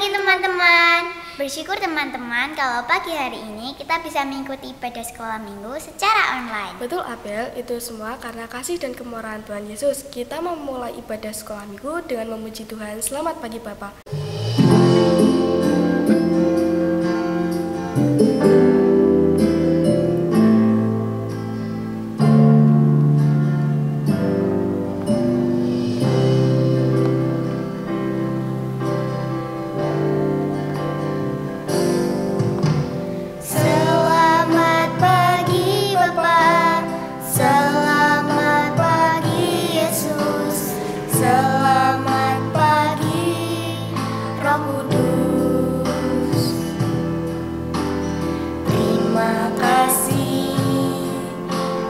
pagi teman-teman. Bersyukur teman-teman kalau pagi hari ini kita bisa mengikuti ibadah sekolah minggu secara online. Betul Abel, itu semua karena kasih dan kemurahan Tuhan Yesus. Kita memulai ibadah sekolah minggu dengan memuji Tuhan. Selamat pagi Bapak.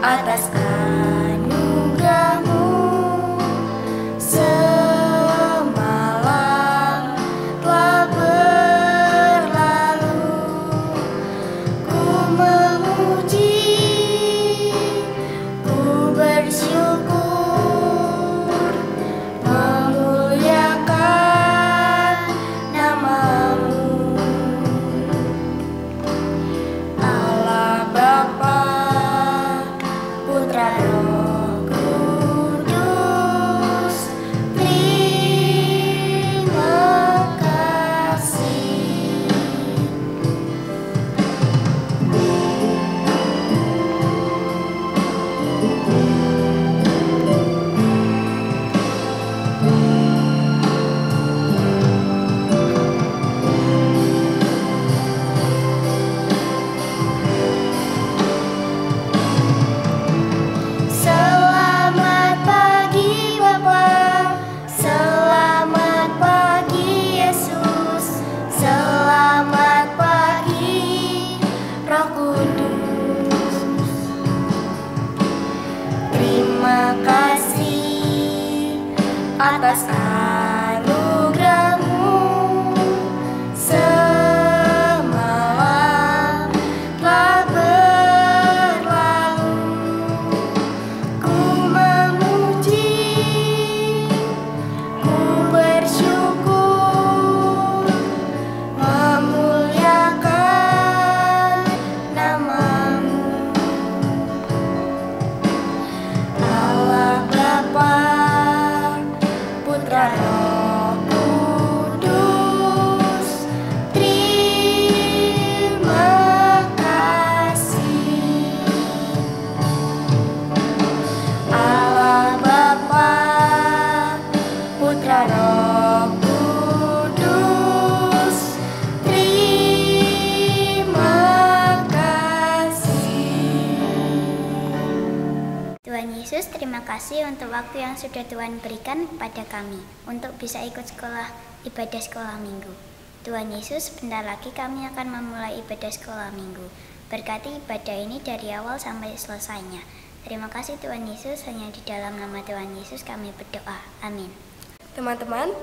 Atas anugerahmu semalam telah berlalu, ku memuji, ku bersyukur, memuliakan namamu, Allah Bapa, Putra Roh Kudus, terima kasih. Selamat pagi Bapa, selamat pagi Yesus, selamat pagi Roh Kudus. Terima kasih atas anugerahmu semalam telah berlalu, ku memuji, ku bersyukur, memuliakan namamu, Allah Bapa, Putra Roh Kudus, terima kasih. Allah Bapa, Putra Roh Kudus, terima kasih. Tuhan Yesus, terima kasih untuk waktu yang sudah Tuhan berikan kepada kami untuk bisa ikut ibadah sekolah minggu. Tuhan Yesus, sebentar lagi kami akan memulai ibadah sekolah minggu. Berkati ibadah ini dari awal sampai selesainya. Terima kasih Tuhan Yesus, hanya di dalam nama Tuhan Yesus kami berdoa. Amin. Teman-teman,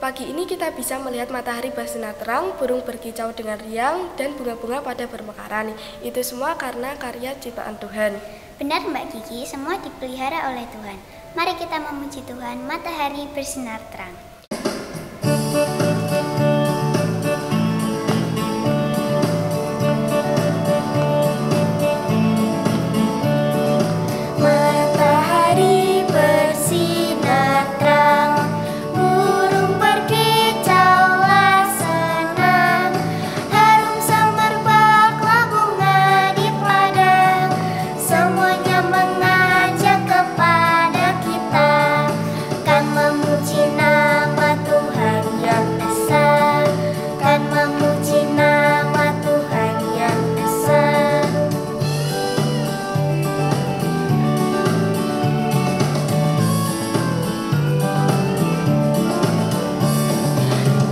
pagi ini kita bisa melihat matahari bersinar terang, burung berkicau dengan riang, dan bunga-bunga pada bermekaran. Itu semua karena karya ciptaan Tuhan. Benar Mbak Gigi, semua dipelihara oleh Tuhan. Mari kita memuji Tuhan, matahari bersinar terang. Matahari bersinar terang, burung berkicaulah senang, harum semerbaklah bunga di padang, semuanya mengajak kepada kita, kan memuji nama Tuhan yang esa, kan memuji nama Tuhan yang esa.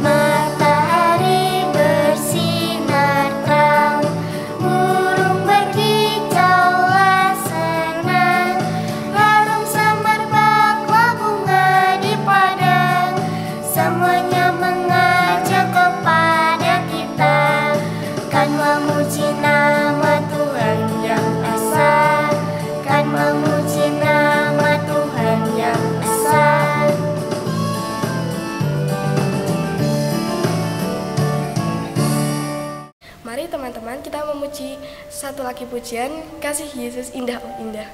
Matahari bersinar terang, burung berkicaulah senang, harum semerbaklah bunga di padang, semuanya mengajak kepada kita, kan memuji nama Tuhan yang esa, kan memuji nama Tuhan yang esa. teman-teman, kita memuji satu lagi pujian, Kasih Yesus Indah Oh Indah.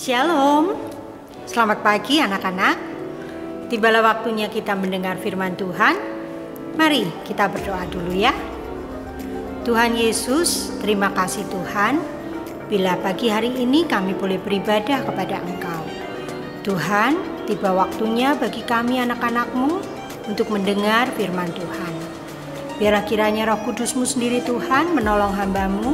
Shalom, selamat pagi anak-anak. Tibalah waktunya kita mendengar firman Tuhan. Mari kita berdoa dulu ya. Tuhan Yesus, terima kasih Tuhan, bila pagi hari ini kami boleh beribadah kepada Engkau. Tuhan, tiba waktunya bagi kami anak-anak-Mu untuk mendengar firman Tuhan. Biarlah kiranya Roh Kudus-Mu sendiri Tuhan menolong hamba-Mu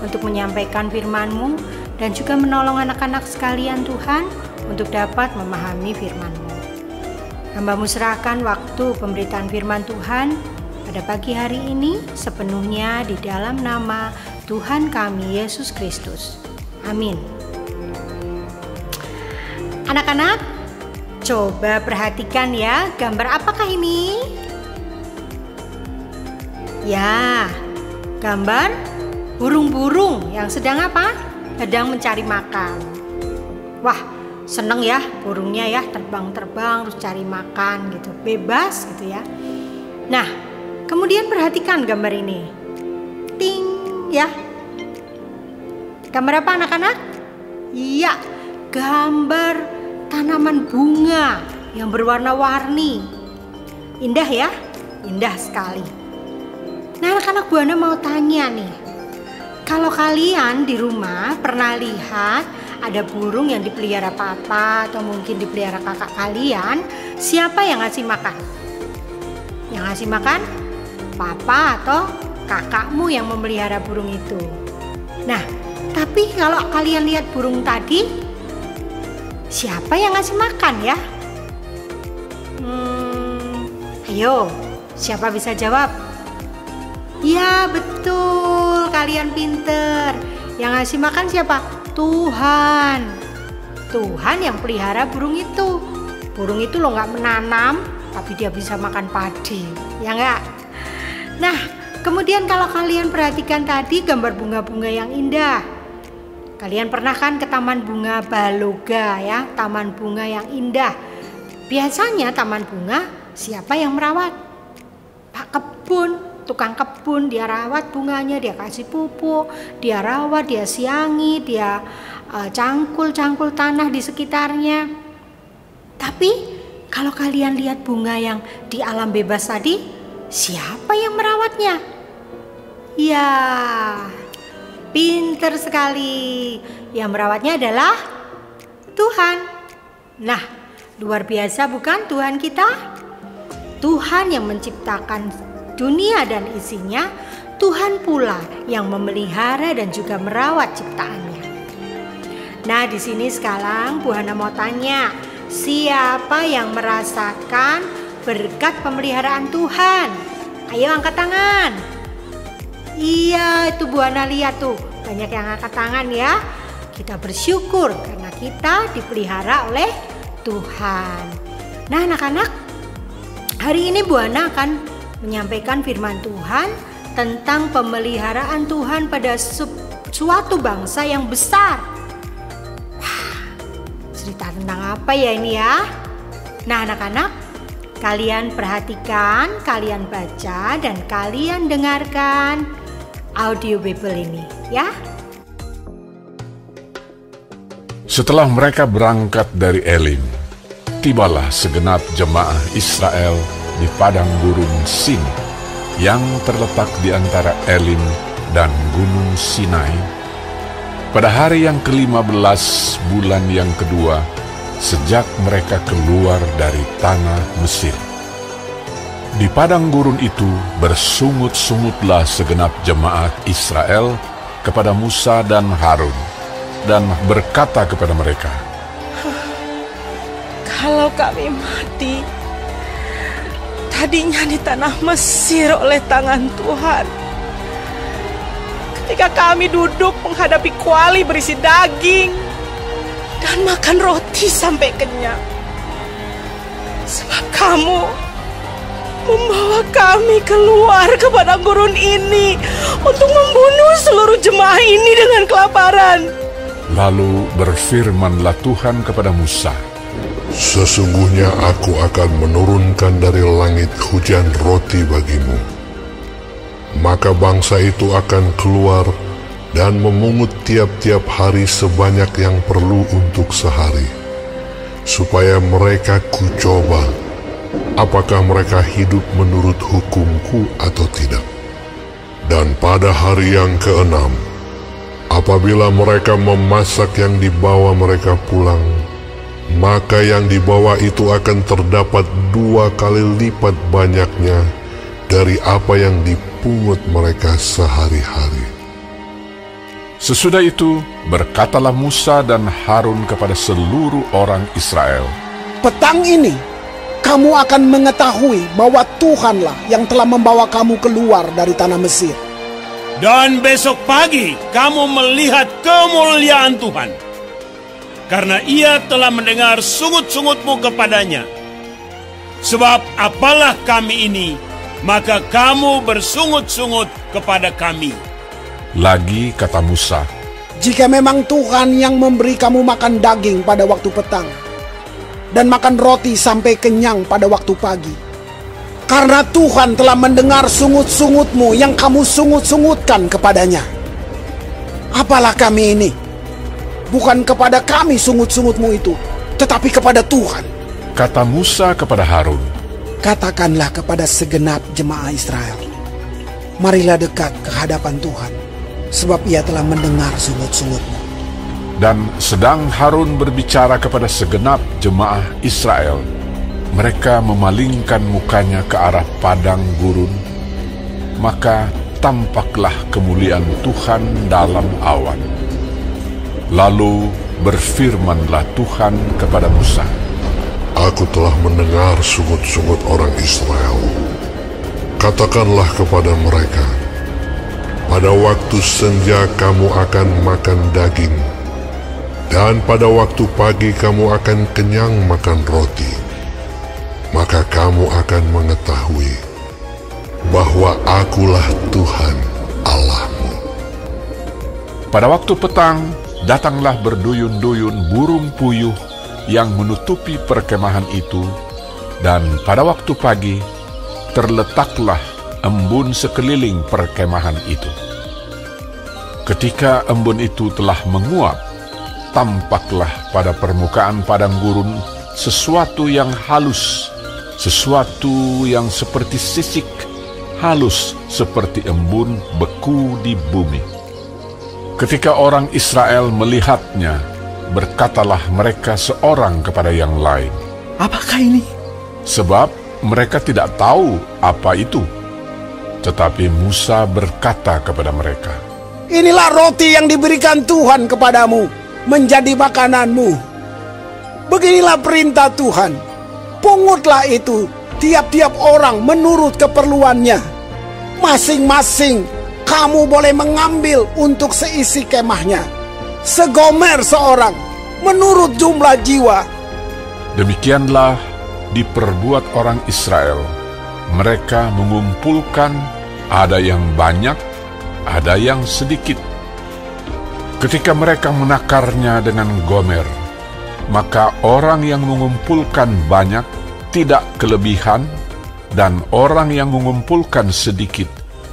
untuk menyampaikan firman-Mu, dan juga menolong anak-anak sekalian Tuhan untuk dapat memahami firman-Mu. Hamba-Mu serahkan waktu pemberitaan firman Tuhan pada pagi hari ini sepenuhnya di dalam nama Tuhan kami Yesus Kristus. Amin. Anak-anak, coba perhatikan ya, gambar apakah ini? Ya, gambar burung-burung yang sedang apa? Sedang mencari makan. Wah, seneng ya burungnya ya, terbang-terbang terus cari makan gitu, bebas gitu ya. Nah, kemudian perhatikan gambar ini. Ting ya. Gambar apa anak-anak? Iya, gambar tanaman bunga yang berwarna-warni. Indah ya? Indah sekali. Nah, anak-anak Buana mau tanya nih. Kalau kalian di rumah pernah lihat ada burung yang dipelihara papa atau mungkin dipelihara kakak kalian, siapa yang ngasih makan? Yang ngasih makan papa atau kakakmu yang memelihara burung itu. Nah, tapi kalau kalian lihat burung tadi, siapa yang ngasih makan ya? Ayo, siapa bisa jawab? Ya betul, kalian pinter. Yang ngasih makan siapa? Tuhan. Tuhan yang pelihara burung itu. Burung itu lo gak menanam, tapi dia bisa makan padi, ya enggak? Nah, kemudian kalau kalian perhatikan tadi gambar bunga-bunga yang indah. Kalian pernah kan ke taman bunga Baloga ya, taman bunga yang indah. Biasanya taman bunga siapa yang merawat? Pak kebun. Tukang kebun, dia rawat bunganya, dia kasih pupuk, dia rawat, dia siangi, dia cangkul tanah di sekitarnya. Tapi Kalau kalian lihat bunga yang di alam bebas tadi, siapa yang merawatnya? Ya, pinter sekali. Yang merawatnya adalah Tuhan. Nah, luar biasa bukan Tuhan kita? Tuhan yang menciptakan dunia dan isinya, Tuhan pula yang memelihara dan juga merawat ciptaannya. Nah, di sini sekarang Bu Hana mau tanya, siapa yang merasakan berkat pemeliharaan Tuhan? Ayo angkat tangan. Iya, itu Bu Hana lihat tuh, banyak yang angkat tangan ya. Kita bersyukur karena kita dipelihara oleh Tuhan. Nah, anak-anak, hari ini Bu Hana akan menyampaikan firman Tuhan tentang pemeliharaan Tuhan pada suatu bangsa yang besar. Cerita tentang apa ya ini ya? Nah, anak-anak, kalian perhatikan, kalian baca, dan kalian dengarkan audio Bible ini ya. Setelah mereka berangkat dari Elim, tibalah segenap jemaah Israel di padang gurun Sin yang terletak di antara Elim dan Gunung Sinai pada hari yang ke-15 bulan yang kedua sejak mereka keluar dari tanah Mesir. Di padang gurun itu bersungut-sungutlah segenap jemaat Israel kepada Musa dan Harun dan berkata kepada mereka, "Kalau kami mati tadinya di tanah Mesir oleh tangan Tuhan, ketika kami duduk menghadapi kuali berisi daging dan makan roti sampai kenyang. Sebab kamu membawa kami keluar ke padang gurun ini untuk membunuh seluruh jemaah ini dengan kelaparan." Lalu berfirmanlah Tuhan kepada Musa, "Sesungguhnya aku akan menurunkan dari langit hujan roti bagimu. Maka bangsa itu akan keluar dan memungut tiap-tiap hari sebanyak yang perlu untuk sehari, supaya mereka kucoba apakah mereka hidup menurut hukumku atau tidak. Dan pada hari yang ke-6, apabila mereka memasak yang dibawa mereka pulang, maka yang dibawa itu akan terdapat 2 kali lipat banyaknya dari apa yang dipungut mereka sehari-hari." Sesudah itu berkatalah Musa dan Harun kepada seluruh orang Israel, "Petang ini kamu akan mengetahui bahwa Tuhanlah yang telah membawa kamu keluar dari tanah Mesir. Dan besok pagi kamu melihat kemuliaan Tuhan, karena Ia telah mendengar sungut-sungutmu kepadanya. Sebab apalah kami ini, maka kamu bersungut-sungut kepada kami." Lagi kata Musa, Jika memang Tuhan yang memberi kamu makan daging pada waktu petang dan makan roti sampai kenyang pada waktu pagi, karena Tuhan telah mendengar sungut-sungutmu yang kamu sungut-sungutkan kepadanya, apalah kami ini? Bukan kepada kami sungut-sungutmu itu, tetapi kepada Tuhan. kata Musa kepada Harun, Katakanlah kepada segenap jemaah Israel, marilah dekat ke hadapan Tuhan, sebab Ia telah mendengar sungut-sungutmu. Dan sedang Harun berbicara kepada segenap jemaah Israel, mereka memalingkan mukanya ke arah padang gurun, maka tampaklah kemuliaan Tuhan dalam awan. Lalu berfirmanlah Tuhan kepada Musa, Aku telah mendengar sungut-sungut orang Israel. Katakanlah kepada mereka, pada waktu senja kamu akan makan daging, dan pada waktu pagi kamu akan kenyang makan roti. Maka kamu akan mengetahui bahwa Akulah Tuhan Allahmu. Pada waktu petang, datanglah berduyun-duyun burung puyuh yang menutupi perkemahan itu, dan pada waktu pagi terletaklah embun sekeliling perkemahan itu. Ketika embun itu telah menguap, tampaklah pada permukaan padang gurun sesuatu yang halus, sesuatu yang seperti sisik, halus seperti embun beku di bumi. Ketika orang Israel melihatnya, berkatalah mereka seorang kepada yang lain, Apakah ini? sebab mereka tidak tahu apa itu. Tetapi Musa berkata kepada mereka, Inilah roti yang diberikan Tuhan kepadamu, menjadi makananmu. Beginilah perintah Tuhan. Pungutlah itu tiap-tiap orang menurut keperluannya. Masing-masing kamu boleh mengambil untuk seisi kemahnya. Segomer seorang menurut jumlah jiwa. demikianlah diperbuat orang Israel. Mereka mengumpulkan, ada yang banyak, ada yang sedikit. Ketika mereka menakarnya dengan gomer, maka orang yang mengumpulkan banyak tidak kelebihan, dan orang yang mengumpulkan sedikit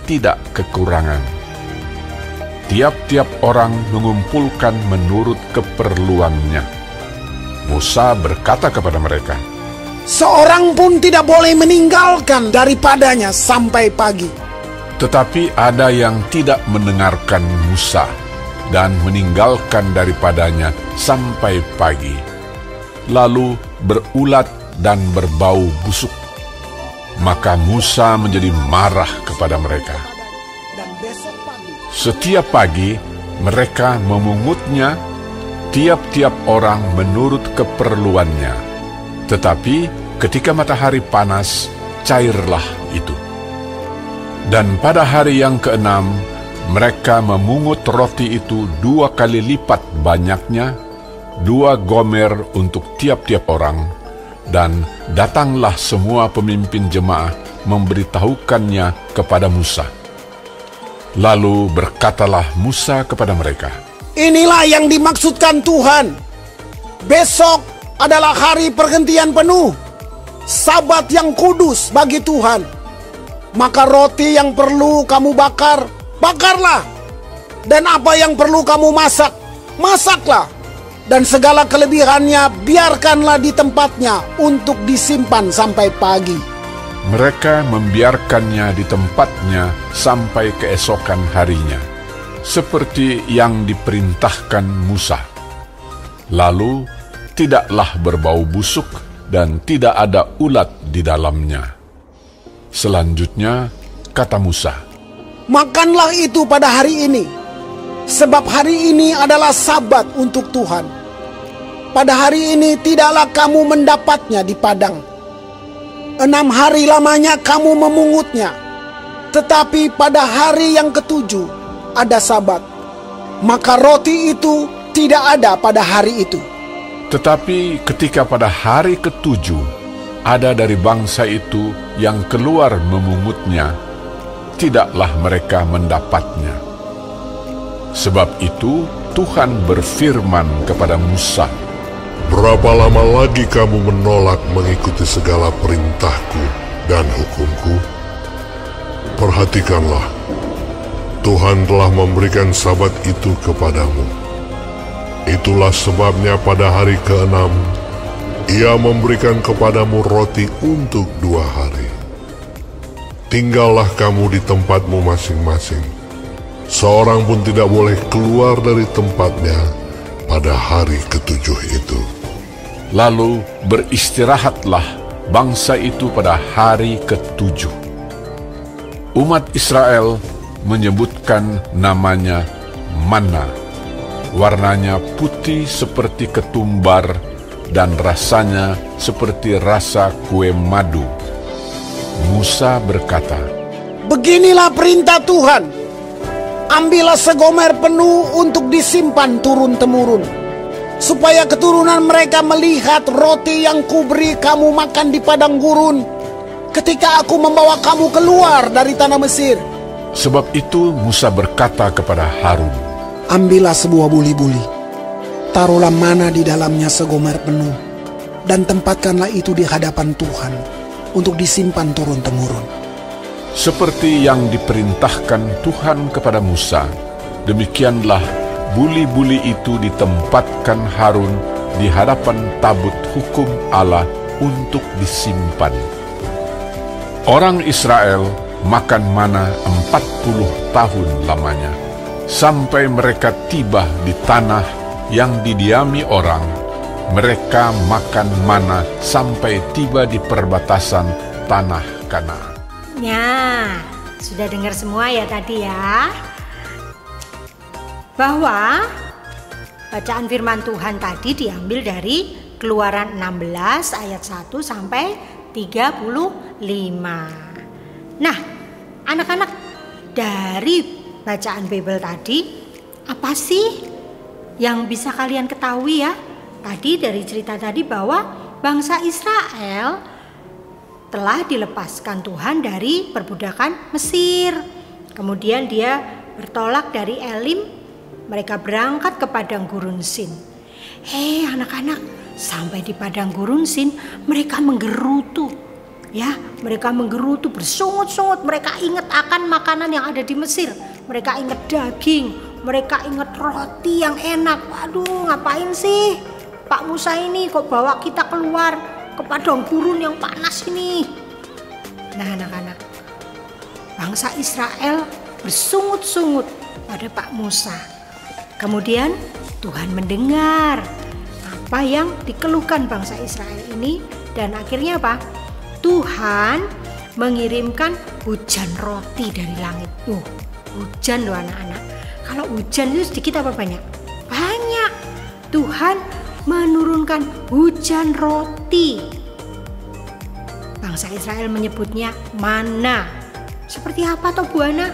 tidak kekurangan. Tiap-tiap orang mengumpulkan menurut keperluannya. Musa berkata kepada mereka, Seorang pun tidak boleh meninggalkan daripadanya sampai pagi. tetapi ada yang tidak mendengarkan Musa dan meninggalkan daripadanya sampai pagi, lalu berulat dan berbau busuk. Maka Musa menjadi marah kepada mereka. Setiap pagi mereka memungutnya, tiap-tiap orang menurut keperluannya. Tetapi ketika matahari panas, cairlah itu. Dan pada hari yang ke-6, mereka memungut roti itu 2 kali lipat banyaknya, 2 gomer untuk tiap-tiap orang. Dan datanglah semua pemimpin jemaah memberitahukannya kepada Musa. Lalu berkatalah Musa kepada mereka, Inilah yang dimaksudkan Tuhan. Besok adalah hari pergantian penuh, Sabat yang kudus bagi Tuhan. Maka roti yang perlu kamu bakar, bakarlah. Dan apa yang perlu kamu masak, masaklah. Dan segala kelebihannya biarkanlah di tempatnya untuk disimpan sampai pagi. mereka membiarkannya di tempatnya sampai keesokan harinya, seperti yang diperintahkan Musa. Lalu tidaklah berbau busuk dan tidak ada ulat di dalamnya. Selanjutnya kata Musa, Makanlah itu pada hari ini, sebab hari ini adalah Sabat untuk Tuhan. Pada hari ini tidaklah kamu mendapatnya di padang. 6 hari lamanya kamu memungutnya, tetapi pada hari yang ke-7 ada Sabat. Maka roti itu tidak ada pada hari itu. tetapi ketika pada hari ke-7 ada dari bangsa itu yang keluar memungutnya, tidaklah mereka mendapatnya. Sebab itu Tuhan berfirman kepada Musa, Berapa lama lagi kamu menolak mengikuti segala perintahku dan hukumku? Perhatikanlah, Tuhan telah memberikan Sabat itu kepadamu. Itulah sebabnya pada hari ke-6, Ia memberikan kepadamu roti untuk 2 hari. Tinggallah kamu di tempatmu masing-masing. Seorang pun tidak boleh keluar dari tempatnya pada hari ke-7 itu. lalu beristirahatlah bangsa itu pada hari ke-7. Umat Israel menyebutkan namanya manna. Warnanya putih seperti ketumbar dan rasanya seperti rasa kue madu. Musa berkata, Beginilah perintah Tuhan. Ambillah segomer penuh untuk disimpan turun-temurun, supaya keturunan mereka melihat roti yang kuberi kamu makan di padang gurun ketika aku membawa kamu keluar dari tanah Mesir. sebab itu Musa berkata kepada Harun, Ambillah sebuah buli-buli, taruhlah mana di dalamnya segomer penuh, dan tempatkanlah itu di hadapan Tuhan untuk disimpan turun-temurun. seperti yang diperintahkan Tuhan kepada Musa, demikianlah buli-buli itu ditempatkan Harun di hadapan tabut hukum Allah untuk disimpan. Orang Israel makan mana 40 tahun lamanya, sampai mereka tiba di tanah yang didiami orang. Mereka makan mana sampai tiba di perbatasan tanah Kanaan. Ya, sudah dengar semua ya tadi ya, bahwa bacaan firman Tuhan tadi diambil dari Keluaran 16 ayat 1 sampai 35. Nah, anak-anak, dari bacaan Bible tadi, apa sih yang bisa kalian ketahui ya? Tadi dari cerita tadi bahwa bangsa Israel telah dilepaskan Tuhan dari perbudakan Mesir. Kemudian dia bertolak dari Elim, mereka berangkat ke padang gurun Sin. Anak-anak, sampai di padang gurun Sin mereka menggerutu. Ya, mereka menggerutu, bersungut-sungut. Mereka ingat akan makanan yang ada di Mesir. Mereka ingat daging, mereka ingat roti yang enak. Waduh, ngapain sih Pak Musa ini kok bawa kita keluar ke padang gurun yang panas ini? Nah, anak-anak, bangsa Israel bersungut-sungut pada Pak Musa. Kemudian Tuhan mendengar apa yang dikeluhkan bangsa Israel ini, dan akhirnya apa? Tuhan mengirimkan hujan roti dari langit. Hujan loh anak-anak. Kalau hujan itu sedikit apa banyak? Banyak. Tuhan menurunkan hujan roti. Bangsa Israel menyebutnya mana. Seperti apa toh Bu Ana?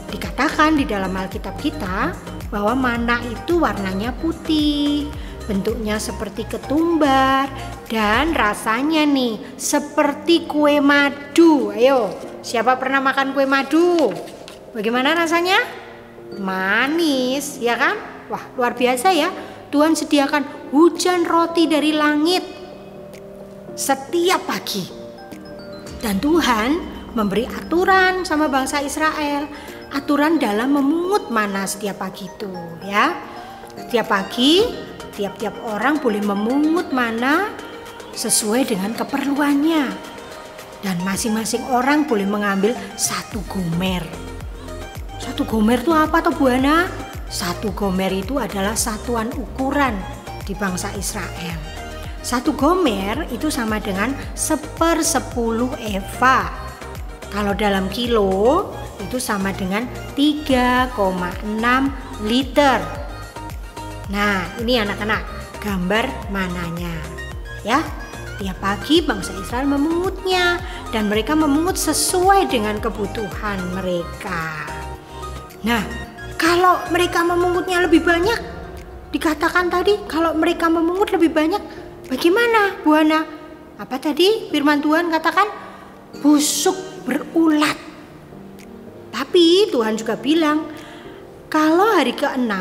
Dikatakan di dalam Alkitab kita bahwa mana itu warnanya putih, bentuknya seperti ketumbar, dan rasanya nih seperti kue madu. Ayo, siapa pernah makan kue madu? Bagaimana rasanya? Manis, ya kan? Wah, luar biasa ya. Tuhan sediakan hujan roti dari langit setiap pagi. Dan Tuhan memberi aturan sama bangsa Israel, aturan dalam memungut mana setiap pagi itu, ya. Setiap pagi, tiap-tiap orang boleh memungut mana sesuai dengan keperluannya. Dan masing-masing orang boleh mengambil 1 gomer. 1 gomer itu apa toh Bu Ana? 1 gomer itu adalah satuan ukuran di bangsa Israel. 1 gomer itu sama dengan 1/10 eva. Kalau dalam kilo itu sama dengan 3,6 liter. Nah, ini anak-anak, gambar mananya. Ya, tiap pagi bangsa Israel memungutnya, dan mereka memungut sesuai dengan kebutuhan mereka. Nah, kalau mereka memungutnya lebih banyak, dikatakan tadi kalau mereka memungut lebih banyak, bagaimana Bu Ana? Apa tadi firman Tuhan katakan? Busuk berulat. Tapi Tuhan juga bilang, kalau hari ke-6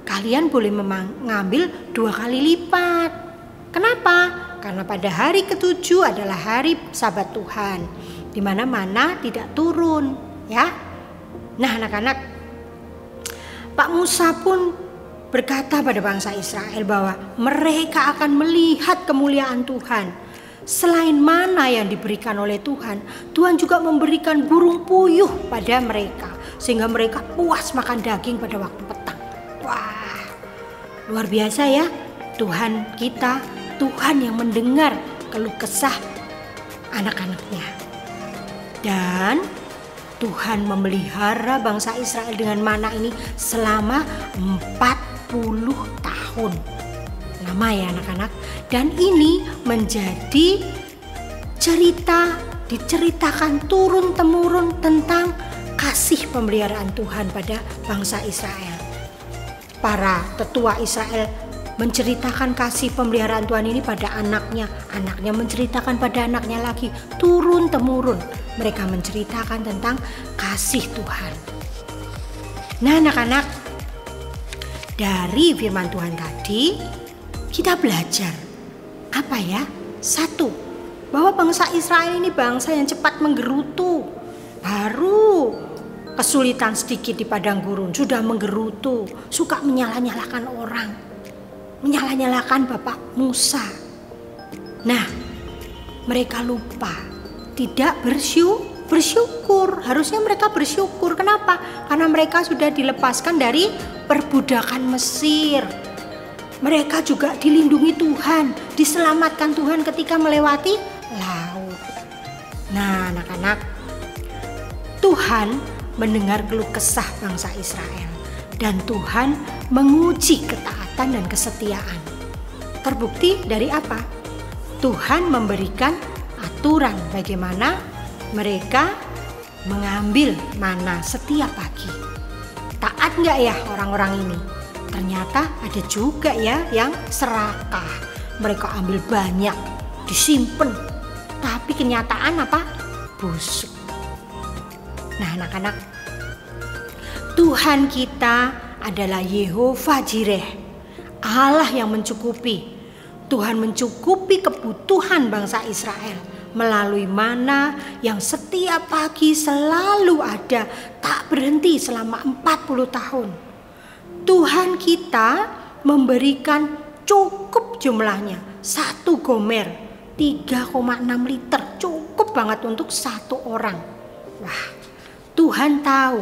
kalian boleh mengambil 2 kali lipat. Kenapa? Karena pada hari ke-7 adalah hari Sabat Tuhan, di mana mana tidak turun, ya. Nah, anak-anak, Pak Musa pun berkata pada bangsa Israel bahwa mereka akan melihat kemuliaan Tuhan. Selain mana yang diberikan oleh Tuhan, Tuhan juga memberikan burung puyuh pada mereka, sehingga mereka puas makan daging pada waktu petang. Wah, luar biasa ya Tuhan kita, Tuhan yang mendengar keluh kesah anak-anaknya. Dan Tuhan memelihara bangsa Israel dengan mana ini selama 40 tahun. Lama ya anak-anak. Dan ini menjadi cerita, diceritakan turun-temurun tentang kasih pemeliharaan Tuhan pada bangsa Israel. Para tetua Israel menceritakan kasih pemeliharaan Tuhan ini pada anaknya. Anaknya menceritakan pada anaknya lagi. Turun-temurun mereka menceritakan tentang kasih Tuhan. Nah anak-anak, dari firman Tuhan tadi kita belajar apa ya? 1, bahwa bangsa Israel ini bangsa yang cepat menggerutu. Baru kesulitan sedikit di padang gurun sudah menggerutu, suka menyalah-nyalahkan orang. menyalah-nyalahkan Bapak Musa. Nah, mereka lupa tidak bersyukur. Harusnya mereka bersyukur. Kenapa? Karena mereka sudah dilepaskan dari perbudakan Mesir. Mereka juga dilindungi Tuhan, diselamatkan Tuhan ketika melewati laut. Nah, anak-anak, Tuhan mendengar keluh kesah bangsa Israel dan Tuhan menguji ketaatan dan kesetiaan. Terbukti dari apa? Tuhan memberikan aturan bagaimana mereka mengambil mana setiap pagi. Taat nggak ya orang-orang ini? Ternyata ada juga ya yang serakah. Mereka ambil banyak, disimpan, tapi kenyataan apa? Busuk. Nah, anak-anak, Tuhan kita adalah Yehova Jireh, Allah yang mencukupi. Tuhan mencukupi kebutuhan bangsa Israel melalui mana yang setiap pagi selalu ada, tak berhenti selama 40 tahun. Tuhan kita memberikan cukup jumlahnya, 1 gomer 3,6 liter, cukup banget untuk 1 orang. Wah, Tuhan tahu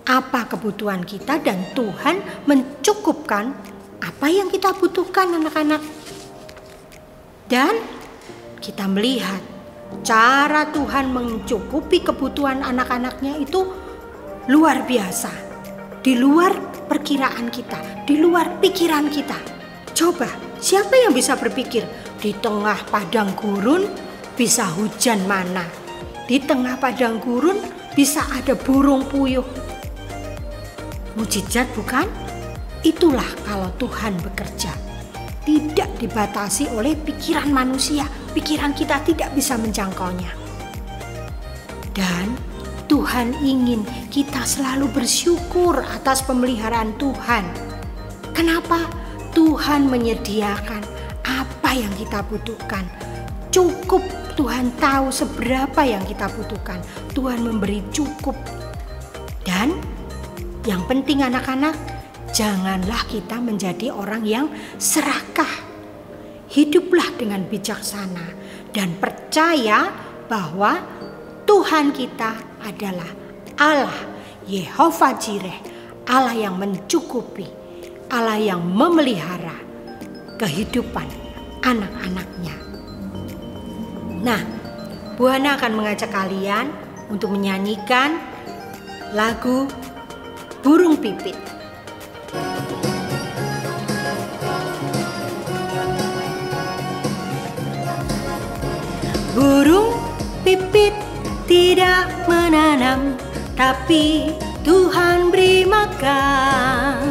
apa kebutuhan kita dan Tuhan mencukupkan apa yang kita butuhkan, anak-anak. Dan kita melihat cara Tuhan mencukupi kebutuhan anak-anaknya itu luar biasa. Di luar perkiraan kita, di luar pikiran kita. Coba, siapa yang bisa berpikir di tengah padang gurun bisa hujan mana? Di tengah padang gurun bisa ada burung puyuh. Mujizat bukan? Itulah kalau Tuhan bekerja. Tidak dibatasi oleh pikiran manusia. Pikiran kita tidak bisa menjangkaunya. Dan Tuhan ingin kita selalu bersyukur atas pemeliharaan Tuhan. Kenapa? Tuhan menyediakan apa yang kita butuhkan. Cukup, Tuhan tahu seberapa yang kita butuhkan. Tuhan memberi cukup. Dan yang penting anak-anak, janganlah kita menjadi orang yang serakah. Hiduplah dengan bijaksana dan percaya bahwa Tuhan kita adalah Allah Yehova Jireh, Allah yang mencukupi, Allah yang memelihara kehidupan anak-anaknya. Nah, Bu Hana akan mengajak kalian untuk menyanyikan lagu Burung Pipit. Burung pipit tidak menanam, tapi Tuhan beri makan.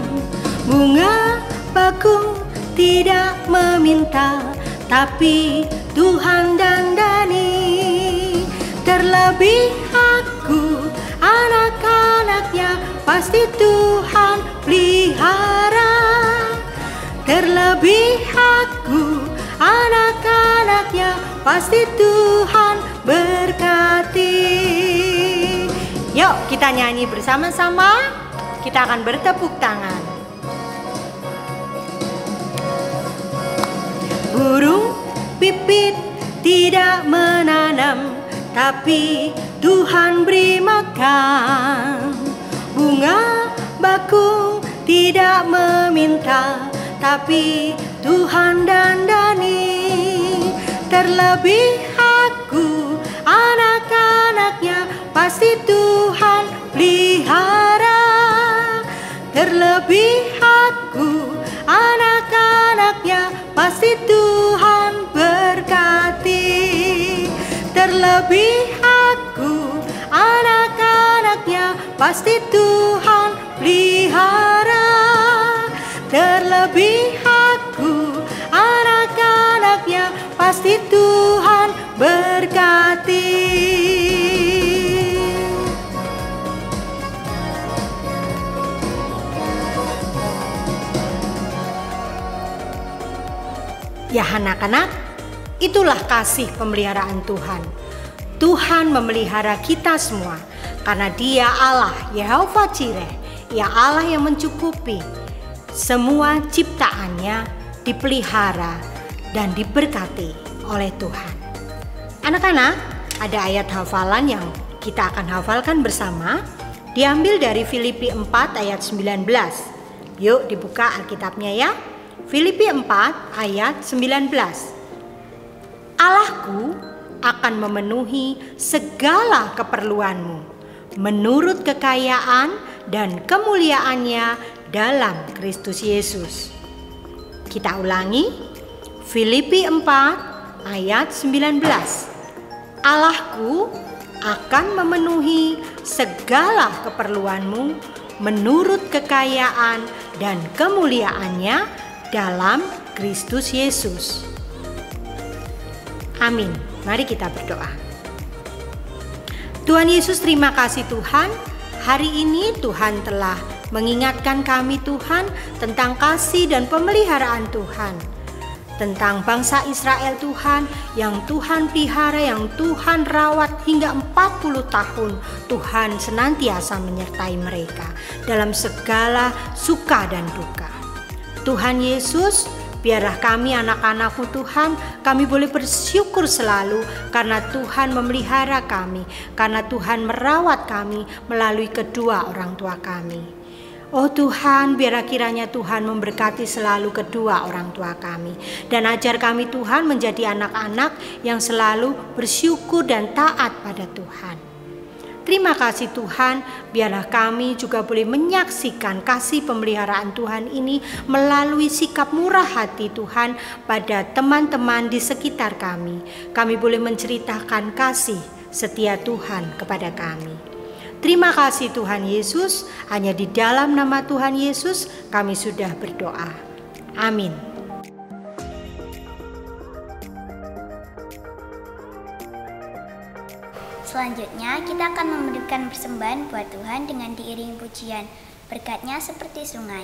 Bunga bakung tidak meminta, tapi Tuhan dandani. Terlebih aku, anak-anaknya, pasti Tuhan pelihara. Terlebih aku, anak-anaknya, pasti Tuhan berkati. Yuk kita nyanyi bersama-sama. Kita akan bertepuk tangan. Burung pipit tidak menanam, tapi Tuhan beri makan. Bunga bakung tidak meminta, tapi Tuhan dandani. Terlebih aku, anak-anaknya, pasti Tuhan pelihara. Terlebih aku, anak-anaknya, pasti Tuhan berkati. Terlebih aku, anak-anaknya, pasti Tuhan pelihara. Terlebih aku, anak-anaknya, pasti Tuhan berkati. Ya anak-anak, itulah kasih pemeliharaan Tuhan. Tuhan memelihara kita semua karena Dia Allah Yehova Jireh, Ia Allah yang mencukupi semua ciptaannya dipelihara, dan diberkati oleh Tuhan. Anak-anak, ada ayat hafalan yang kita akan hafalkan bersama, diambil dari Filipi 4 ayat 19. Yuk dibuka Alkitabnya ya. Filipi 4 ayat 19. Allahku akan memenuhi segala keperluanmu menurut kekayaan dan kemuliaannya dalam Kristus Yesus. Kita ulangi, Filipi 4 ayat 19. Allahku akan memenuhi segala keperluanmu menurut kekayaan dan kemuliaannya dalam Kristus Yesus. Amin. Mari kita berdoa. Tuhan Yesus, terima kasih Tuhan. Hari ini Tuhan telah mengingatkan kami Tuhan tentang kasih dan pemeliharaan Tuhan. Tentang bangsa Israel Tuhan yang Tuhan pelihara, yang Tuhan rawat hingga 40 tahun. Tuhan senantiasa menyertai mereka dalam segala suka dan duka. Tuhan Yesus, biarlah kami anak-anak-Mu Tuhan, kami boleh bersyukur selalu karena Tuhan memelihara kami, karena Tuhan merawat kami melalui kedua orang tua kami. Oh Tuhan, biarlah kiranya Tuhan memberkati selalu kedua orang tua kami. Dan ajar kami Tuhan menjadi anak-anak yang selalu bersyukur dan taat pada Tuhan. Terima kasih Tuhan, biarlah kami juga boleh menyaksikan kasih pemeliharaan Tuhan ini melalui sikap murah hati Tuhan pada teman-teman di sekitar kami. Kami boleh menceritakan kasih setia Tuhan kepada kami. Terima kasih Tuhan Yesus, hanya di dalam nama Tuhan Yesus kami sudah berdoa. Amin. Selanjutnya kita akan memberikan persembahan buat Tuhan dengan diiringi pujian. Berkatnya seperti sungai.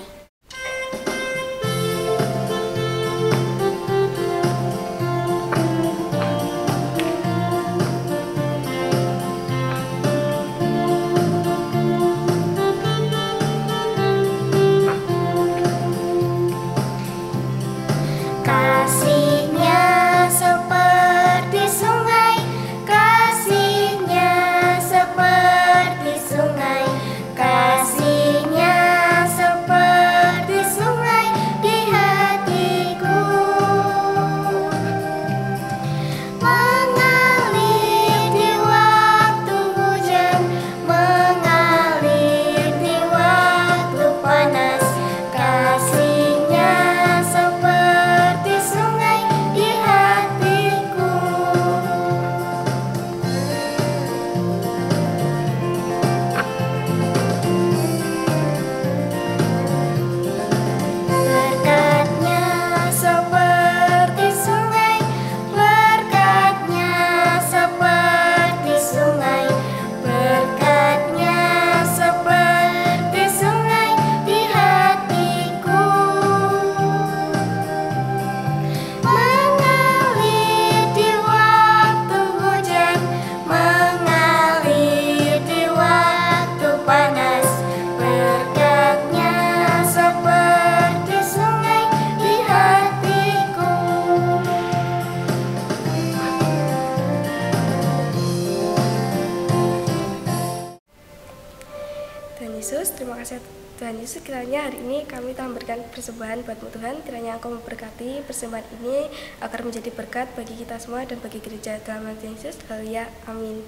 Terima kasih Tuhan Yesus, kiranya hari ini kami telah memberikan persembahan buat-Mu Tuhan. Kiranya Engkau memberkati persembahan ini agar menjadi berkat bagi kita semua dan bagi gereja dalam nama Yesus. Haleluya, amin.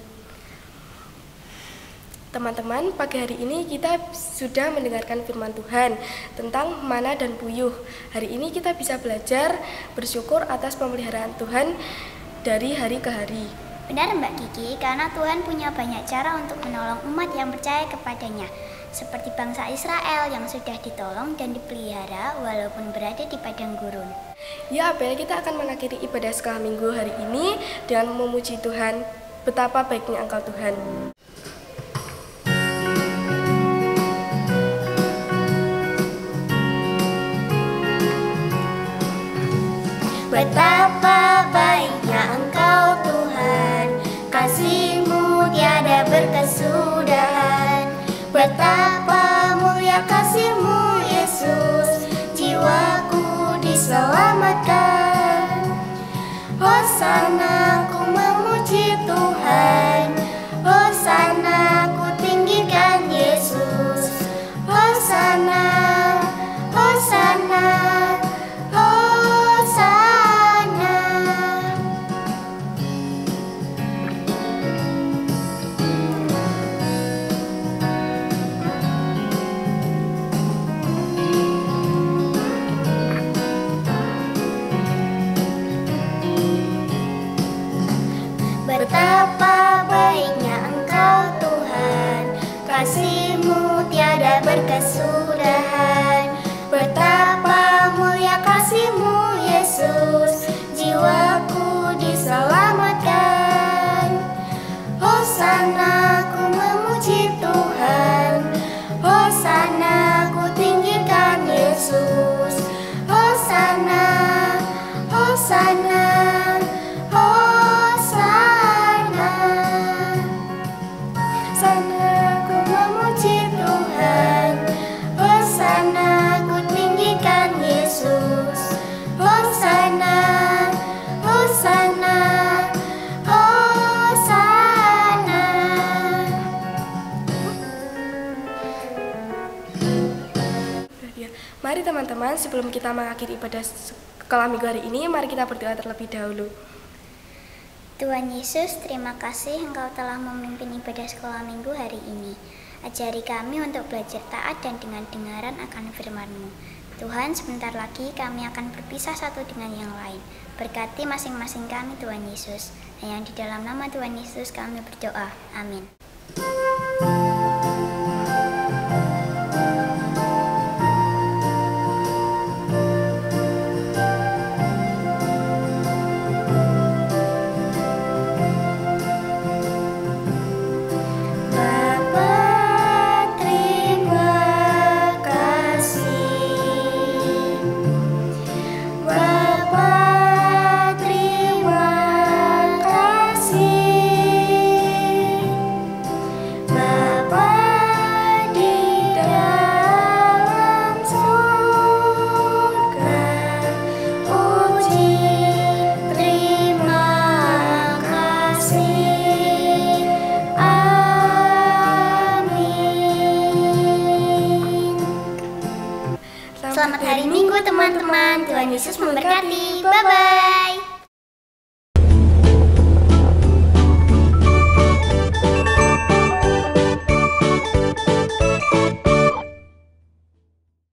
Teman-teman, pagi hari ini kita sudah mendengarkan firman Tuhan tentang mana dan puyuh. Hari ini kita bisa belajar bersyukur atas pemeliharaan Tuhan dari hari ke hari. Benar Mbak Kiki, karena Tuhan punya banyak cara untuk menolong umat yang percaya kepadanya. Seperti bangsa Israel yang sudah ditolong dan dipelihara walaupun berada di padang gurun. Ya, Abel, kita akan mengakhiri ibadah sekolah minggu hari ini dengan memuji Tuhan. Betapa baiknya Engkau Tuhan. Betapa baiknya Engkau Tuhan, kasih-Mu tiada berkesudahan. Betapa mulia kasih-Mu Yesus, jiwaku disoal. diselamatkan. Hosana ku memuji Tuhan, Hosana ku tinggikan Yesus. Hosana, Hosana, Hosana. Betapa baiknya Engkau Tuhan, kasih-Mu tiada berkesudahan. Betapa mulia kasih-Mu Yesus, jiwaku diselamatkan. Hosana ku memuji Tuhan, Hosana ku tinggikan Yesus. Hosana, Hosana, Hosana. Hosana ku memuji Tuhan, Hosana ku tinggikan Yesus. Hosana, Hosana, Hosana. Mari teman-teman, sebelum kita mengakhiri ibadah sekolah minggu hari ini, mari kita berdoa terlebih dahulu. Tuhan Yesus, terima kasih Engkau telah memimpin ibadah sekolah minggu hari ini. Ajari kami untuk belajar taat dan dengan dengaran akan firman-Mu. Tuhan, sebentar lagi kami akan berpisah satu dengan yang lain. Berkati masing-masing kami, Tuhan Yesus. Hanya di dalam nama Tuhan Yesus kami berdoa. Amin. Selamat hari Minggu teman-teman. Tuhan Yesus memberkati. Bye-bye.